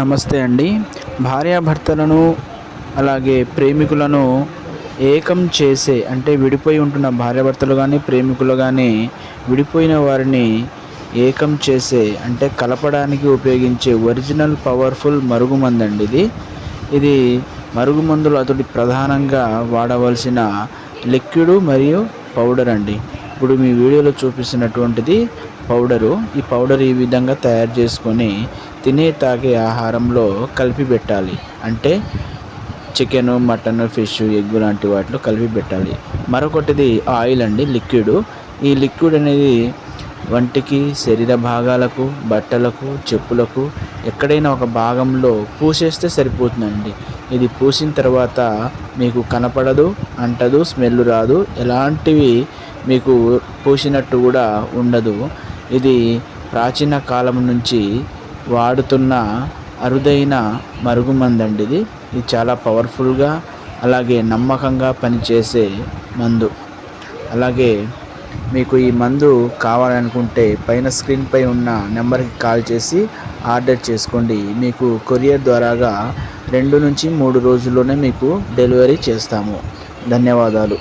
నమస్తే అండి. భార్యాభర్తలను అలాగే ప్రేమికులను ఏకం చేసే అంటే విడిపోయి ఉంటున్న భార్యాభర్తలు కానీ ప్రేమికులు కానీ విడిపోయిన వారిని ఏకం చేసే అంటే కలపడానికి ఉపయోగించే ఒరిజినల్ పవర్ఫుల్ మరుగుమందండి ఇది. ఇది మరుగుమందులు అతడి ప్రధానంగా వాడవలసిన లిక్విడ్ మరియు పౌడర్ అండి. ఇప్పుడు మీ వీడియోలో చూపిస్తున్నటువంటిది పౌడరు. ఈ పౌడర్ ఈ విధంగా తయారు చేసుకొని తినే తాగే ఆహారంలో కలిపి పెట్టాలి. అంటే చికెను, మటన్, ఫిష్, ఎగ్ లాంటి వాటిలో కలిపి పెట్టాలి. మరొకటిది ఆయిల్ అండి, లిక్విడ్. ఈ లిక్విడ్ అనేది వంటికి, శరీర భాగాలకు, బట్టలకు, చెప్పులకు ఎక్కడైనా ఒక భాగంలో పూసేస్తే సరిపోతుందండి. ఇది పూసిన తర్వాత మీకు కనపడదు, అంటదు, స్మెల్ రాదు, ఎలాంటివి మీకు పూసినట్టు కూడా ఉండదు. ఇది ప్రాచీన కాలం నుంచి వాడుతున్న అరుదైన మరుగుమందండి ఇది. ఇది చాలా పవర్ఫుల్గా అలాగే నమ్మకంగా పనిచేసే మందు. అలాగే మీకు ఈ మందు కావాలనుకుంటే పైన స్క్రీన్పై ఉన్న నెంబర్కి కాల్ చేసి ఆర్డర్ చేసుకోండి. మీకు కొరియర్ ద్వారాగా 2 నుంచి 3 రోజుల్లోనే మీకు డెలివరీ చేస్తాము. ధన్యవాదాలు.